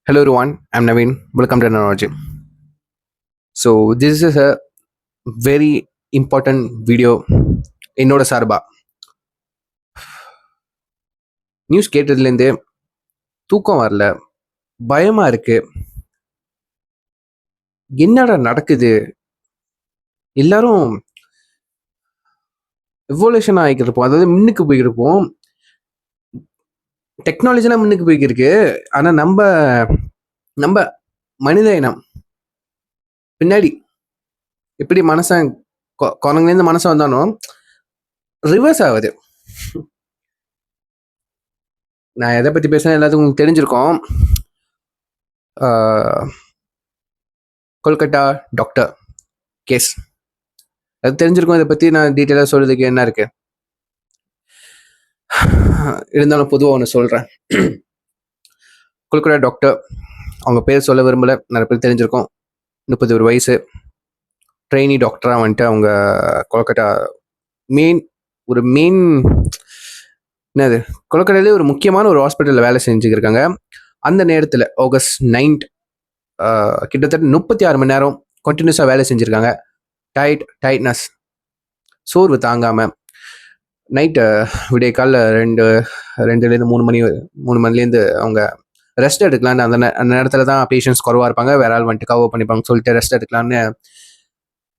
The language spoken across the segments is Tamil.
Hello everyone, I'm Naveen. Welcome to Technology. So this is a very important video. என்னோட சார்பா நியூஸ் கேட்டதுலேருந்து தூக்கம் வரல, பயமா இருக்கு, என்னடா நடக்குது, எல்லாரும் எவல்யூஷன் ஆகிட்டு இருப்போம், அதாவது முன்னுக்கு போயிருப்போம், டெக்னாலஜிலாம் முன்னுக்கு போய்க்கிருக்கு. ஆனா நம்ம நம்ம மனித இனம் பின்னாடி எப்படி மனசன் குரங்குலேருந்து மனசன் வந்தாலும் ரிவர்ஸ் ஆகுது. நான் எதை பற்றி பேசுகிறேன் எல்லாத்துக்கும் உங்களுக்கு தெரிஞ்சிருக்கோம். கொல்கட்டா டாக்டர் கேஸ் அது தெரிஞ்சிருக்கும். இதை பற்றி நான் டீட்டெயிலாக சொல்கிறதுக்கு என்ன இருக்குது, இருந்தாலும் பொதுவாக ஒன்று சொல்கிறேன். கொல்கட்டா டாக்டர், அவங்க பேர் சொல்ல விரும்பலை, நிறைய பேர் தெரிஞ்சிருக்கோம். 31 வயசு, ட்ரெயினி டாக்டராக வந்துட்டு அவங்க கொல்கட்டா மெயின் என்னது கொல்கட்டாலே ஒரு முக்கியமான ஒரு ஹாஸ்பிட்டலில் வேலை செஞ்சுருக்காங்க. அந்த நேரத்தில் ஆகஸ்ட் 9 கிட்டத்தட்ட 36 மணி நேரம் கண்டினியூஸாக வேலை செஞ்சுருக்காங்க. டைட்னஸ், சோர்வு தாங்காமல் நைட்டு விடிய காலில் ரெண்டுலேருந்து 3 மணிலேருந்து அவங்க ரெஸ்ட் எடுக்கலான்னு அந்த நேரத்தில் தான் பேஷண்ட்ஸ் குறவாக இருப்பாங்க, வேற ஆள் வந்துட்டு கவர் பண்ணிப்பாங்க சொல்லிட்டு ரெஸ்ட் எடுக்கலான்னு.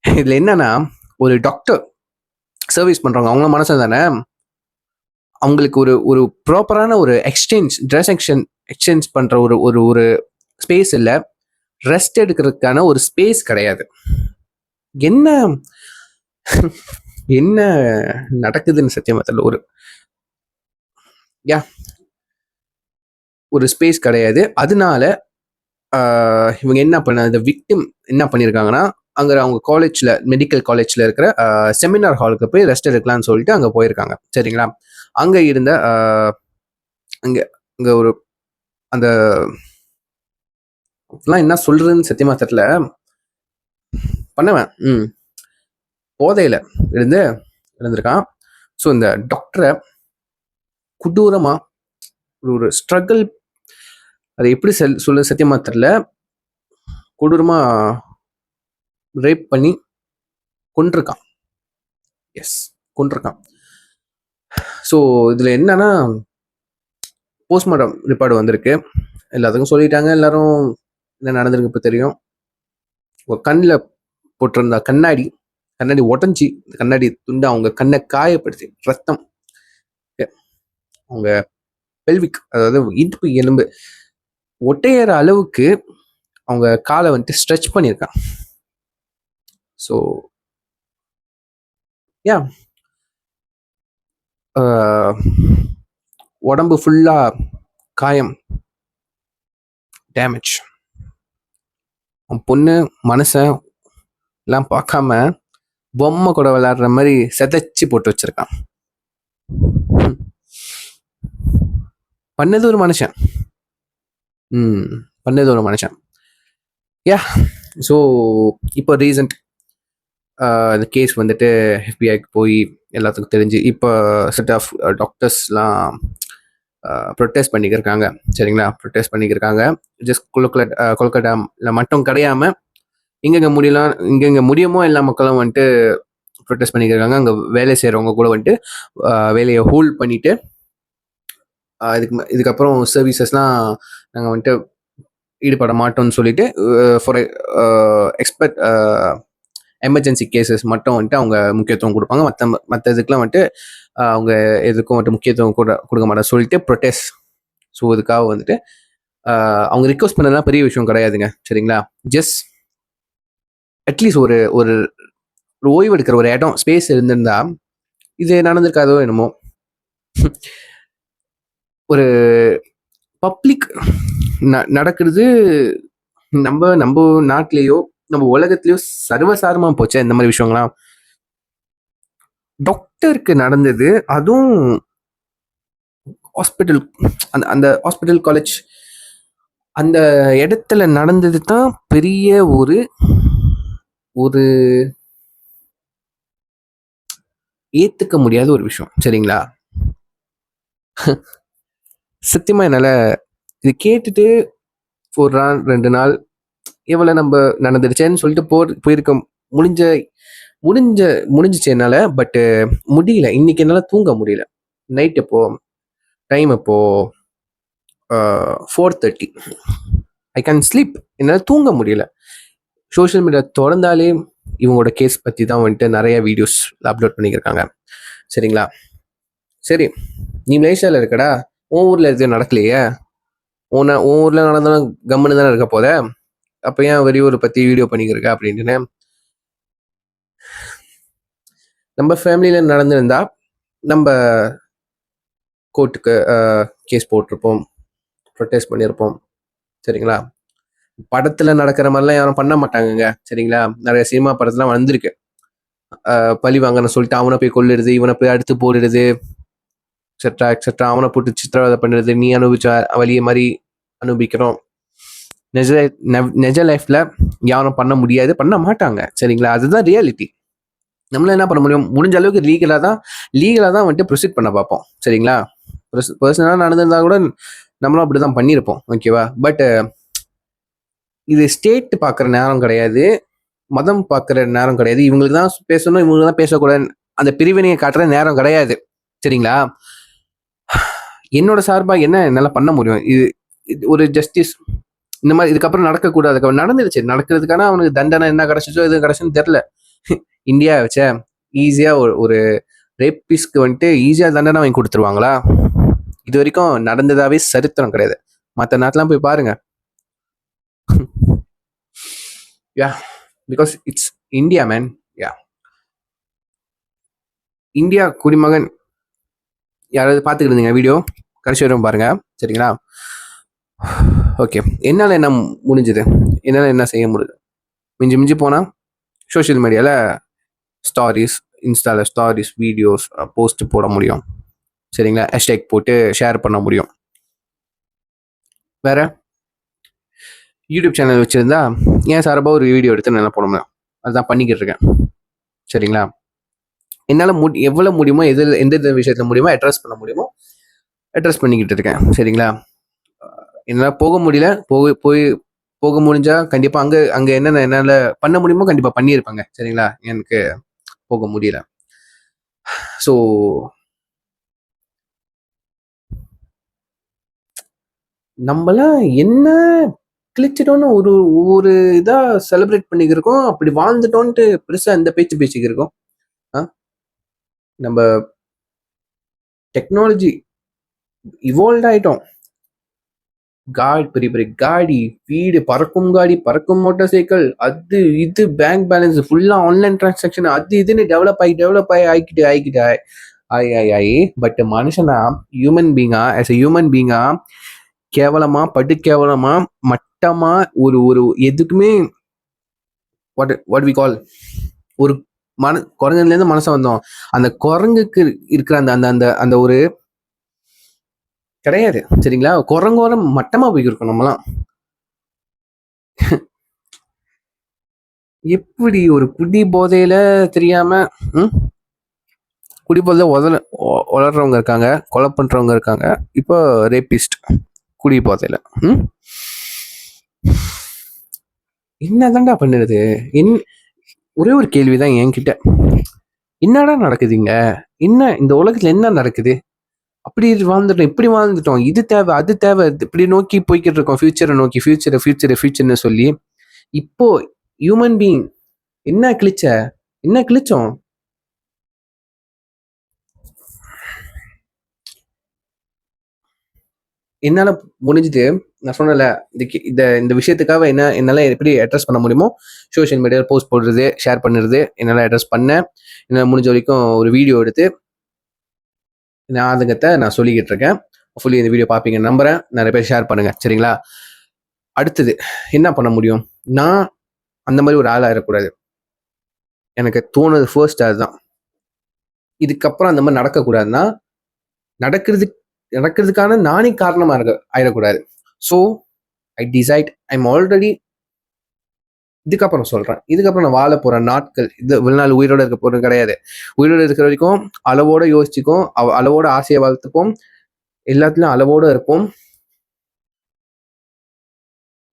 இதில் என்னன்னா, ஒரு டாக்டர் சர்வீஸ் பண்ணுறவங்க அவங்க மனசு தானே, அவங்களுக்கு ஒரு ப்ராப்பரான ஒரு ட்ரெஸ் எக்ஸ்சேஞ்ச் பண்ணுற ஒரு ஸ்பேஸ் இல்லை, ரெஸ்ட் எடுக்கிறதுக்கான ஒரு ஸ்பேஸ் கிடையாது. என்ன நடக்குதுன்னு சத்தியமா தெரியல. ஒரு ஸ்பேஸ் கிடையாது. அதனால இவங்க என்ன இந்த விக்டிம் என்ன பண்ணியிருக்காங்கன்னா, அங்கே அவங்க காலேஜில் மெடிக்கல் காலேஜில் இருக்கிற செமினார் ஹாலுக்கு போய் ரெஸ்ட் எடுக்கலாம்னு சொல்லிட்டு அங்கே போயிருக்காங்க. சரிங்களா? அங்கே இருந்த அங்கே ஒரு அந்த என்ன சொல்றதுன்னு சத்தியமா தெரியல. பண்ணவன் போதையில இருந்திருக்கான். ஸோ இந்த டாக்டரை கொடூரமா ஒரு ஸ்ட்ரகிள், அதை எப்படி சொல்ல சத்தியமா தெரியல, கொடூரமா ரேப் பண்ணி கொண்டிருக்கான். கொண்டிருக்கான். ஸோ இதில் என்னன்னா, போஸ்ட்மார்ட்டம் ரிப்போர்ட் வந்திருக்கு, எல்லாத்துக்கும் சொல்லிட்டாங்க. எல்லாரும் என்ன நடந்திருக்கு இப்போ தெரியும். கண்ணில் போட்டிருந்த கண்ணாடி உடஞ்சி, கண்ணாடி துண்டு அவங்க கண்ணை காயப்படுத்தி ரத்தம் அவங்க பெல்விக், அதாவது இடுப்பு எலும்பு ஒட்டையற அளவுக்கு அவங்க காலை வந்துட்டு ஸ்ட்ரெச் பண்ணியிருக்கான். ஸோ உடம்பு ஃபுல்லா காயம், டேமேஜ். பொண்ணு மனுஷன் எல்லாம் பார்க்காம பொம்மை கூட விளையாடுற மாதிரி செதைச்சி போட்டு வச்சிருக்கான். பண்ணது ஒரு மனுஷன். ஸோ இப்போ ரீசன்ட் இந்த கேஸ் வந்துட்டு எஃபிஐக்கு போய் எல்லாத்துக்கும் தெரிஞ்சு இப்போ செட் ஆஃப் டாக்டர்ஸ்லாம் ப்ரொட்டஸ்ட் பண்ணிக்கிருக்காங்க. சரிங்களா? ப்ரொட்டஸ்ட் பண்ணிக்கிருக்காங்க. ஜஸ்ட் கொல்கட்டாவில் மட்டும் கிடையாம இங்கெங்க முடியுமோ எல்லா மக்களும் வந்துட்டு ப்ரொட்டஸ்ட் பண்ணிக்கிருக்காங்க. அங்கே வேலை செய்கிறவங்க கூட வந்துட்டு வேலையை ஹோல்ட் பண்ணிட்டு இதுக்கப்புறம் சர்வீசஸ்லாம் நாங்கள் வந்துட்டு ஈடுபட மாட்டோம்னு சொல்லிட்டு ஃபார் எக்ஸ்பெக்ட் எமர்ஜென்சி கேசஸ் மட்டும் வந்துட்டு அவங்க முக்கியத்துவம் கொடுப்பாங்க. மற்ற இதுக்கெலாம் வந்துட்டு அவங்க எதுக்கும் வந்துட்டு முக்கியத்துவம் கொடுக்க மாட்டோம் சொல்லிட்டு ப்ரொட்டஸ்ட். ஸோ இதுக்காக வந்துட்டு அவங்க ரிக்வஸ்ட் பண்ணலாம் பெரிய விஷயம் கிடையாதுங்க. சரிங்களா? ஜஸ்ட் அட்லீஸ்ட் ஒரு ஓய்வு எடுக்கிற ஒரு இடம், ஸ்பேஸ் இருந்திருந்தா இது நடந்திருக்காதோ என்னமோ. ஒரு பப்ளிக் நடக்கிறது நம்ம நாட்டிலேயோ நம்ம உலகத்திலேயோ சர்வசாரமா போச்சு இந்த மாதிரி விஷயங்கள்லாம். டாக்டருக்கு நடந்தது, அதுவும் ஹாஸ்பிட்டல், அந்த ஹாஸ்பிட்டல் காலேஜ் அந்த இடத்துல நடந்தது தான் பெரிய ஒரு ஏத்துக்க முடியாத ஒரு விஷயம். சரிங்களா? சத்தியமா என்னால இது கேட்டுட்டு ஒரு நாள் 2 நாள் இவ்வளோ நம்ம நடந்துடுச்சேன்னு சொல்லிட்டு போயிருக்க முடிஞ்ச முடிஞ்ச முடிஞ்சிச்சு என்னால். பட்டு முடியல, இன்னைக்கு என்னால் தூங்க முடியல. நைட் எப்போ டைம் இப்போ 4:30. ஐ கேன் ஸ்லீப், என்னால் தூங்க முடியல. சோஷியல் மீடியா திறந்தாலே இவங்களோட கேஸ் பற்றி தான் வந்துட்டு நிறைய வீடியோஸ் அப்லோட் பண்ணியிருக்காங்க. சரிங்களா? சரி, நீ மலேசியாவில் இருக்கடா, உன் ஊரில் எதுவும் நடக்கலையே, உன் ஊரில் நடந்தாலும் கம்முன்னு தானே இருக்க போத, அப்போ ஏன் வெளியூரை பற்றி வீடியோ பண்ணிக்கிருக்க அப்படின்ட்டுன்னு. நம்ம ஃபேமிலியில் நடந்திருந்தா நம்ம கோர்ட்டுக்கு கேஸ் போட்டிருப்போம், ப்ரொட்டஸ்ட் பண்ணியிருப்போம். சரிங்களா? படத்தில் நடக்கிற மாதிரிலாம் யாரும் பண்ண மாட்டாங்கங்க. சரிங்களா? நிறைய சினிமா படத்துலாம் வந்திருக்கு. பழி வாங்கன்னு சொல்லிட்டு அவனை போய் கொல்லுறது, இவனை போய் அடுத்து போடுறது, எக்ஸெட்ரா எக்ஸெட்ரா, அவனை போட்டு சித்திரவதை பண்ணுறது, நீ அனுபவிச்ச வழியை மாதிரி அனுபவிக்கிறோம். நெஜ லைஃப்ல யாரும் பண்ண முடியாது, பண்ண மாட்டாங்க. சரிங்களா? அதுதான் ரியாலிட்டி. நம்மளால என்ன பண்ண முடியும்? முடிஞ்ச அளவுக்கு லீகலாக தான் வந்துட்டு ப்ரொசீட் பண்ண பார்ப்போம். சரிங்களா? பர்சனலாக நடந்திருந்தா கூட நம்மளும் அப்படி தான் பண்ணியிருப்போம். ஓகேவா? பட் இது ஸ்டேட் பார்க்குற நேரம் கிடையாது, மதம் பார்க்குற நேரம் கிடையாது. இவங்களுக்கு தான் பேசணும், இவங்களுக்கு தான் பேசக்கூடாது, அந்த பிரிவினையை காட்டுற நேரம் கிடையாது. சரிங்களா? என்னோட சார்பாக என்ன என்னால் பண்ண முடியும்? இது ஒரு ஜஸ்டிஸ் இந்த மாதிரி இதுக்கப்புறம் நடக்கக்கூடாது. நடந்துருச்சு, நடக்கிறதுக்கான அவனுக்கு தண்டனை என்ன கிடைச்சிச்சோ எது கிடைச்சுன்னு தெரில. இந்தியா வச்ச ஈஸியாக ஒரு ரேப்பிஸ்க்கு வந்துட்டு ஈஸியாக தண்டனை வாங்கி கொடுத்துருவாங்களா? இது வரைக்கும் நடந்ததாவே சரித்திரம் கிடையாது. மற்ற நாட்டெலாம் போய் பாருங்க. Yeah, because it's India man. Yeah, India குடிமகன். யாராவது பார்த்துக்கிட்டு இருந்தீங்க வீடியோ கடைசி வரும் பாருங்க. சரிங்களா? ஓகே, என்னால் என்ன முடிஞ்சுது, என்னால் என்ன செய்ய முடியுது? மிஞ்சி போனால் சோஷியல் மீடியாவில் ஸ்டாரிஸ், இன்ஸ்டாவில் ஸ்டாரிஸ், வீடியோஸ் போஸ்ட் போட முடியும். சரிங்களா? ஹேஷ்டேக் போட்டு ஷேர் பண்ண முடியும். வேற யூடியூப் சேனல் வச்சுருந்தா ஏன் சார்பாக ஒரு வீடியோ எடுத்து நல்லா போட முடியும். அதுதான் பண்ணிக்கிட்டு இருக்கேன். சரிங்களா? என்னால் எவ்வளோ முடியுமோ, எந்த விஷயத்தில் முடியுமோ அட்ரஸ் பண்ண முடியுமோ அட்ரஸ் பண்ணிக்கிட்டு இருக்கேன். சரிங்களா? என்னால் போக முடியல, போக முடிஞ்சா கண்டிப்பாக அங்கே என்னென்ன என்னால் பண்ண முடியுமோ கண்டிப்பாக பண்ணியிருப்பாங்க. சரிங்களா? எனக்கு போக முடியல. ஸோ நம்மளாம் என்ன கிழிச்சிட்டோன்னு ஒரு இதாக செலிப்ரேட் பண்ணிக்கிருக்கோம், அப்படி வாழ்ந்துட்டோன்ட்டு பெருசாக இந்த பேச்சுக்கு இருக்கோம். நம்ம டெக்னாலஜி இவால்வ் ஆகிட்டோம். பெரிய பெரிய காடி, வீடு, பறக்கும் காடி, பறக்கும் மோட்டார் சைக்கிள், அது இது, பேங்க் பேலன்ஸ் ஃபுல்லாக ஆன்லைன் டிரான்சாக்ஷன், அது இதுன்னு டெவலப் ஆகி ஆகிக்கிட்டு ஆகி. பட் மனுஷனா, ஹியூமன் பீங்கா கேவலமா, படு கேவலமா, மட்டமா, ஒரு எதுக்குமே வாட் வி கால் ஒரு குரங்குலேருந்து மனசை வந்தோம். அந்த குரங்குக்கு இருக்கிற அந்த அந்த அந்த ஒரு கிடையாது. சரிங்களா? குரங்கோரம் மட்டமா போய்க்கிருக்கோம் நம்மலாம். எப்படி ஒரு குடி போதையில தெரியாம குடி போதையில வளர்றவங்க இருக்காங்க, கொலை பண்றவங்க இருக்காங்க, இப்போ ரேபிஸ்ட் குடி போதையில. என்னதான்டா பண்ணுறது? ஒரே ஒரு கேள்விதான் என்கிட்ட, என்னடா நடக்குதுங்க? என்ன இந்த உலகத்துல என்ன நடக்குது? அப்படி வாழ்ந்துட்டோம், இப்படி வாழ்ந்துட்டோம், இது தேவை, அது தேவை, இப்படி நோக்கி போய்கிட்டு இருக்கோம், ஃபியூச்சரை நோக்கி, ஃபியூச்சர்னு சொல்லி. இப்போ ஹியூமன் பீயிங் என்ன கிழிச்சோம்? என்னால முடிஞ்சுது. நான் சொன்னல, இந்த விஷயத்துக்காக என்னால எப்படி அட்ரஸ் பண்ண முடியுமோ சோஷியல் மீடியாவில் போஸ்ட் போடுறது, ஷேர் பண்ணுறது, என்னால் அட்ரஸ் பண்ணேன். என்னால் முடிஞ்ச வரைக்கும் ஒரு வீடியோ எடுத்து என் ஆதங்கத்தை நான் சொல்லிக்கிட்டு இருக்கேன். ஃபுல்லி இந்த வீடியோ பார்ப்பீங்கன்னு நம்புறேன். நிறைய பேர் ஷேர் பண்ணுங்க. சரிங்களா? அடுத்தது என்ன பண்ண முடியும்? நான் அந்த மாதிரி ஒரு ஆளாக இருக்கக்கூடாது. எனக்கு தோணுது ஃபர்ஸ்ட் அதுதான். இதுக்கப்புறம் அந்த மாதிரி நடக்கக்கூடாதுன்னா, நடக்கிறதுக்கான நானே காரணமாக ஆயிடக்கூடாது. So I decide, I'm already, இதுக்கப்புறம் சொல்கிறேன், இதுக்கப்புறம் நான் வாழ போகிற நாட்கள் இது இவ்வளோ நாள் உயிரோடு இருக்க போகிறது கிடையாது. உயிரோடு இருக்கிற வரைக்கும் அளவோடு யோசிச்சுக்கும், அளவோட ஆசையை வளர்த்துப்போம், எல்லாத்துலையும் அளவோடு இருப்போம்.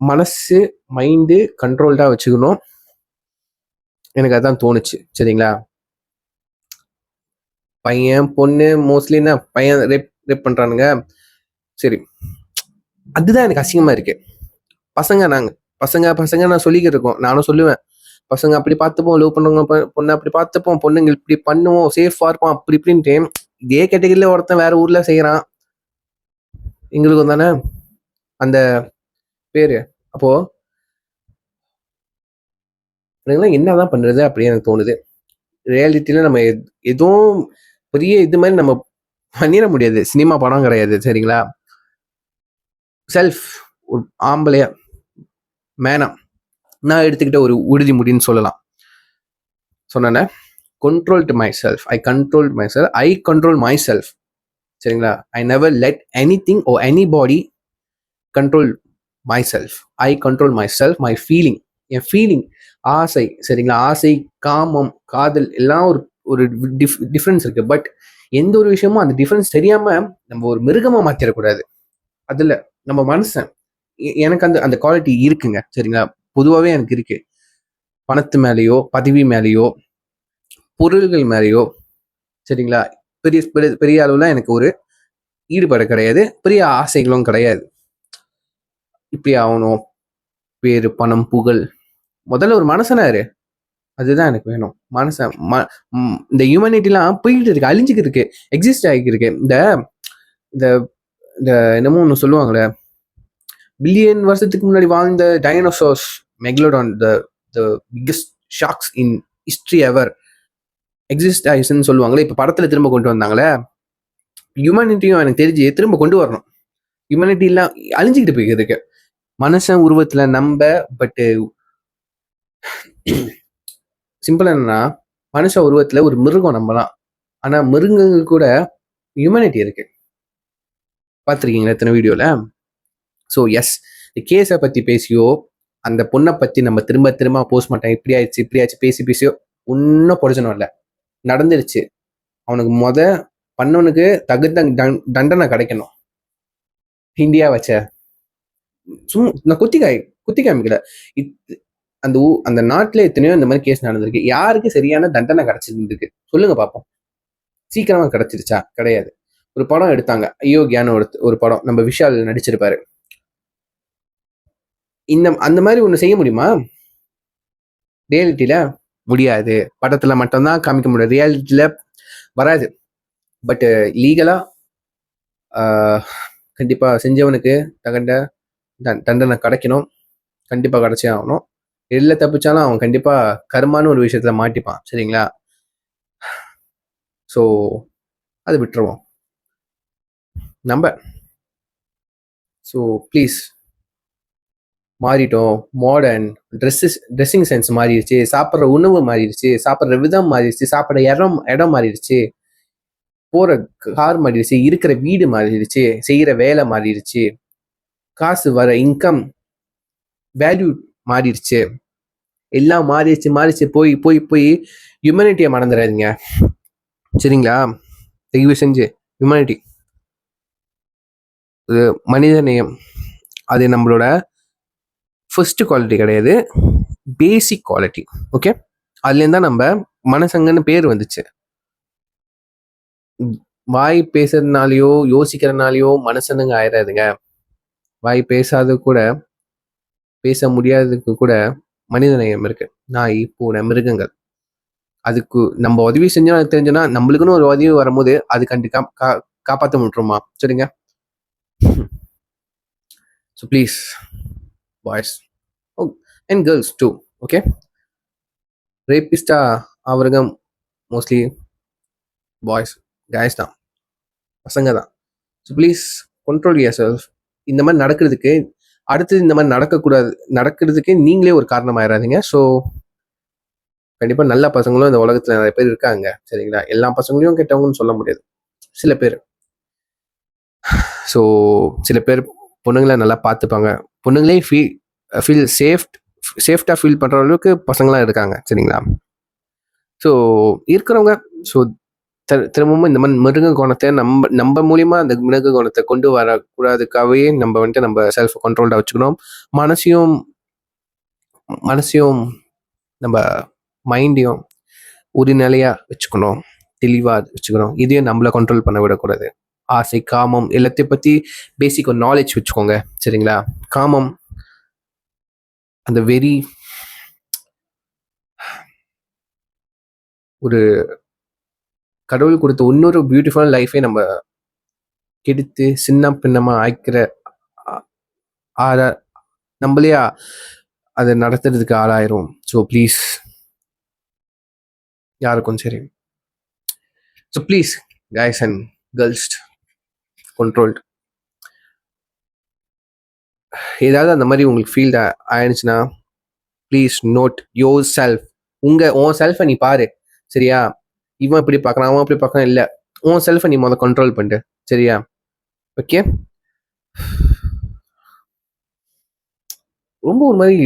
மனசு மைண்டு கண்ட்ரோல்டாக வச்சுக்கணும். எனக்கு அதான் தோணுச்சு. சரிங்களா? பையன் பொண்ணு மோஸ்ட்லி என்ன பையன் ரேப் ரேப் பண்ணுறானுங்க. சரி, அதுதான் எனக்கு அசிங்கமாக இருக்கு. பசங்க நான் சொல்லிக்கிட்டு இருக்கோம். நானும் சொல்லுவேன், பசங்க அப்படி பார்த்துப்போம், லவ் பண்ணுறவங்க பொண்ணு அப்படி பார்த்துப்போம், பொண்ணுங்க இப்படி பண்ணுவோம், சேஃபாக இருப்போம், அப்படி இப்படின்ட்டு இதே கேட்டகரியில் ஒருத்தன் வேற ஊரில் செய்கிறான். எங்களுக்கும் தானே அந்த பேர். அப்போது என்னதான் பண்ணுறது அப்படின்னு எனக்கு தோணுது. ரியாலிட்டியில் நம்ம எதுவும் பெரிய இது மாதிரி நம்ம பண்ணிட முடியாது. சினிமா படம் கிடையாது. சரிங்களா? செல்ஃப் ஒரு ஆம்பளையா மேனா நான் எடுத்துக்கிட்ட ஒரு உறுதிமொழின்னு சொல்லலாம். சொன்னேன், control to myself, I controlled myself, I control myself. சரிங்களா? I never let anything or anybody control myself. I control myself, my feeling. N feeling, ஆசை, சரிங்களா? ஆசை, காமம், காதல் எல்லாம் ஒரு ஒரு டிஃப்ரென்ஸ் இருக்கு. பட் எந்த ஒரு விஷயமும் அந்த டிஃப்ரென்ஸ் தெரியாம நம்ம ஒரு மிருகமா மாத்திரக்கூடாது. அதுல நம்ம மனுஷன், எனக்கு அந்த அந்த குவாலிட்டி இருக்குங்க. சரிங்களா? பொதுவாகவே எனக்கு இருக்கு. பணத்து மேலேயோ பதவி மேலேயோ பொருள்கள் மேலேயோ, சரிங்களா, பெரிய பெரிய பெரிய அளவுல எனக்கு ஒரு ஈடுபாடு கிடையாது. பெரிய ஆசைகளும் கிடையாது. இப்படி ஆகணும், பேரு, பணம், புகழ். முதல்ல ஒரு மனுஷனாரு, அதுதான் எனக்கு வேணும். மனுஷன் இந்த ஹியூமனிட்டிலாம் போயிட்டு இருக்கு, அழிஞ்சுக்கிட்டு இருக்கு, எக்ஸிஸ்ட் ஆகிட்டு இருக்கு. இந்த இந்த இந்த என்னமோ ஒன்று சொல்லுவாங்களே, பில்லியன் வருஷத்துக்கு முன்னாடி வாழ்ந்த dinosaurs, megalodon, the biggest sharks in history ever exist ஆயிடுச்சுன்னு சொல்லுவாங்களே. இப்போ படத்தில் திரும்ப கொண்டு வந்தாங்களே. ஹியூமனிட்டியும் எனக்கு தெரிஞ்சு திரும்ப கொண்டு வரணும். ஹியூமனிட்டி எல்லாம் அழிஞ்சுக்கிட்டு போய்க்கிறதுக்கு மனுஷன் உருவத்துல நம்ப. பட்டு சிம்பிள் என்னன்னா, மனுஷ உருவத்துல ஒரு மிருகம் நம்பலாம். ஆனா மிருகங்கள் கூட ஹியூமனிட்டி இருக்கு. பார்த்துருக்கீங்களா இத்தனை வீடியோல? ஸோ எஸ், இந்த கேஸை பத்தி பேசியோ அந்த பொண்ணை பத்தி நம்ம திரும்ப திரும்ப போஸ்ட்மார்ட்டம் இப்படி ஆயிடுச்சு பேசி பேசியோ ஒன்றும் பிரயோஜனம் இல்லை. நடந்துருச்சு. அவனுக்கு பண்ணவனுக்கு தகுந்த தண்டனை கிடைக்கணும். இந்தியா வச்ச நான் குத்தி காமிக்கல. அந்த அந்த நாட்டுல எத்தனையோ இந்த மாதிரி கேஸ் நடந்திருக்கு. யாருக்கு சரியான தண்டனை கிடைச்சிருக்கு சொல்லுங்க பார்ப்போம். சீக்கிரமா கிடைச்சிருச்சா? கிடையாது. ஒரு படம் எடுத்தாங்க, அயோக்கியான ஒரு படம், நம்ம விஷால் நடிச்சிருப்பாரு. அந்த மாதிரி ஒண்ணு செய்ய முடியுமா ரியாலிட்டியில? முடியாது. படத்துல மட்டும்தான் காமிக்க முடியாது, ரியாலிட்டியில வராது. பட் லீகலா கண்டிப்பா செஞ்சவனுக்கு தகுந்த தண்டனை கிடைக்கணும். கண்டிப்பா கிடைச்சே ஆகணும். எதில் தப்பிச்சாலும் அவன் கண்டிப்பா கர்மான்னு ஒரு விஷயத்துல மாட்டிப்பான். சரிங்களா? ஸோ அது விட்டுருவோம் நம்ம. ஸோ ப்ளீஸ், மாறிட்டோம். மாடர்ன் ட்ரெஸ்ஸிங் சென்ஸ் மாறிடுச்சு, சாப்பிட்ற உணவு மாறிடுச்சு, சாப்பிட்ற விதம் மாறிடுச்சு, சாப்பிட்ற இடம் மாறிடுச்சு, போகிற கார் மாறிடுச்சு, இருக்கிற வீடு மாறிடுச்சு, செய்கிற வேலை மாறிடுச்சு, காசு வர இன்கம் வேல்யூ மாறிடுச்சு, எல்லாம் மாறிடுச்சு. போய் போய் போய் ஹியூமனிட்டியை மறந்துடாதீங்க. சரிங்களா? தயவு செஞ்சு ஹியூமனிட்டி, மனித நேயம், அது நம்மளோட ஃபர்ஸ்ட் குவாலிட்டி கிடையாது, பேசிக் குவாலிட்டி. ஓகே? அதுலேருந்து தான் நம்ம மனசங்கன்னு பேர் வந்துச்சு. வாய் பேசுறதுனாலையோ யோசிக்கிறதுனாலையோ மனுஷனுங்க ஆயிடாதுங்க. வாய் பேசாத கூட, பேச முடியாததுக்கு கூட மனித நேயம் இருக்கு. நாய், பூனை, மிருகங்கள். அதுக்கு நம்ம உதவி செஞ்சோம் தெரிஞ்சோன்னா, நம்மளுக்குன்னு ஒரு உதவி வரும்போது அது கண்டிப்பா காப்பாற்ற விட்டுருமா? சரிங்க? So please boys and girls too, okay, ரேபிஸ்டா அவருங்க மோஸ்ட்லி பாய்ஸ், கைஸ் தான், பசங்க தான். So please control yourself. இந்த மாதிரி நடக்கிறதுக்கு, அடுத்தது இந்த மாதிரி நடக்கிறதுக்கு நீங்களே ஒரு காரணம் ஆயிடாதீங்க. ஸோ கண்டிப்பாக நல்ல பசங்களும் இந்த உலகத்தில் நிறைய பேர் இருக்காங்க. சரிங்களா? எல்லா பசங்களையும் கெட்டவங்கன்னு சொல்ல முடியாது, சில பேர். ஸோ சில பேர் பொண்ணுங்களை நல்லா பார்த்துப்பாங்க, பொண்ணுங்களே ஃபீல் சேஃப்டாக ஃபீல் பண்ணுற அளவுக்கு பசங்களாம் இருக்காங்க. சரிங்களா? ஸோ இருக்கிறவங்க, ஸோ திரும்பவும் இந்த மாதிரி மிருக குணத்தை நம்ம மூலியமா அந்த மிருக குணத்தை கொண்டு வரக்கூடாதுக்காகவே நம்ம வந்துட்டு நம்ம செல்ஃப் கண்ட்ரோல்டாக வச்சுக்கணும். மனசையும் நம்ம மைண்டையும் ஒரு நிலையா வச்சுக்கணும், தெளிவா வச்சுக்கணும். இதையும் நம்மள கண்ட்ரோல் பண்ண விடக்கூடாது. ஆசை, காமம் எல்லாத்தையும் பத்தி பேசிக் ஒரு நாலேஜ் வச்சுக்கோங்க. சரிங்களா? காமம், அந்த வெறி, ஒரு கடவுள் கொடுத்த இன்னொரு பியூட்டிஃபுல் லைஃபை நம்ம கெடுத்து சின்ன பின்னமா ஆய்க்கிற ஆளா நம்மளே அதை நடத்துறதுக்கு ஆளாயிரும். ஸோ ப்ளீஸ், யாருக்கும் சரி, so please guys and girls, controlled. ஏதாவது அந்த மாதிரி உங்களுக்கு ஃபீல் ஆயிடுச்சுன்னா ப்ளீஸ் நோட் யோர் செல்ஃப். உன் செல்ஃபை நீ பாரு. சரியா? இவன் இப்படி பார்க்கறான், அவன் இப்படி பார்க்கறான், இல்லை, உன் செல்ஃபை நீ கண்ட்ரோல் பண்ணிட்டு. சரியா? ஓகே. ரொம்ப ஒரு மாதிரி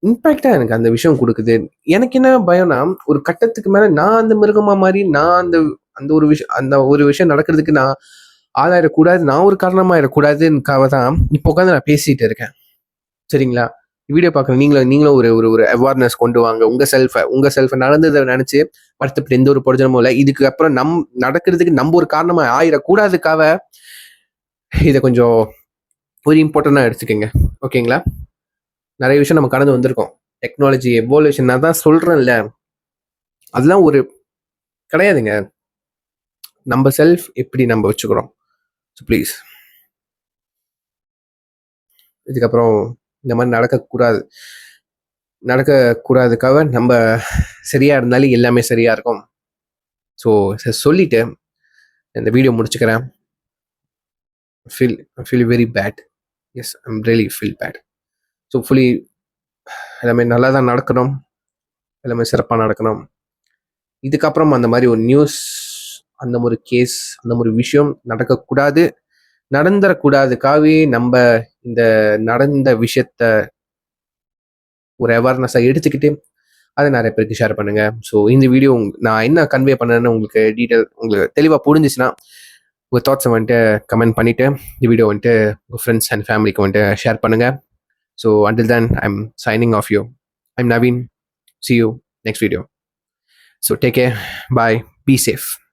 இம்பாக்டா எனக்கு அந்த விஷயம் கொடுக்குது. எனக்கு என்ன பயம்னா, ஒரு கட்டத்துக்கு மேல நான் அந்த மிருகமா மாதிரி நான் அந்த அந்த ஒரு விஷயம் நடக்கிறதுக்கு நான் ஆளாயிடக்கூடாது, நான் ஒரு காரணமாயிடக்கூடாதுக்காக தான் இப்போ உட்காந்து நான் பேசிட்டு இருக்கேன். சரிங்களா? வீடியோ பார்க்குற நீங்களும் ஒரு ஒரு அவேர்னஸ் கொண்டு வாங்க. உங்க செல்ஃபை நடந்ததை நினைச்சு வருத்தப்பட்டு எந்த ஒரு பிரயோஜனமும் இல்லை. இதுக்கு அப்புறம் நடக்கிறதுக்கு நம்ம ஒரு காரணமா ஆயிடக்கூடாதுக்காக இதை கொஞ்சம் ஒரு இம்பார்ட்டண்டா எடுத்துக்கோங்க. ஓகேங்களா? நிறைய விஷயம் நம்ம கடந்து வந்திருக்கோம். டெக்னாலஜி எவால்யூஷன் நான் தான் சொல்றேன்ல, அதெல்லாம் ஒரு கிடையாதுங்க. நம்ம செல்ஃப் எப்படி நம்ம வச்சுக்கிறோம். ஸோ ப்ளீஸ், இதுக்கப்புறம் இந்த மாதிரி நடக்கக்கூடாதுக்காக நம்ம சரியா இருந்தாலும் எல்லாமே சரியா இருக்கும். ஸோ சொல்லிட்டு இந்த வீடியோ முடிச்சுக்கிறேன். Feel very bad. Yes, I'm really feel bad. So fully எல்லாமே நல்லா தான் நடக்கணும், எல்லாமே சிறப்பாக நடக்கணும். இதுக்கப்புறம் அந்த மாதிரி ஒரு நியூஸ், அந்த ஒரு கேஸ், அந்த ஒரு விஷயம் நடந்துடக்கூடாதுக்காகவே நம்ம இந்த நடந்த விஷயத்த ஒரு அவேர்னஸை எடுத்துக்கிட்டு அதை நிறைய பேருக்கு ஷேர் பண்ணுங்க. ஸோ இந்த வீடியோ நான் என்ன கன்வே பண்ணேன்னு உங்களுக்கு தெளிவாக புரிஞ்சிச்சுன்னா உங்கள் தாட்ஸை வந்துட்டு கமெண்ட் பண்ணிவிட்டு இந்த வீடியோ வந்துட்டு உங்கள் ஃப்ரெண்ட்ஸ் அண்ட் ஃபேமிலிக்கு வந்துட்டு ஷேர் பண்ணுங்கள். So until then, I'm signing off you. I'm Naveen. See you next video. So take care. Bye. Be safe.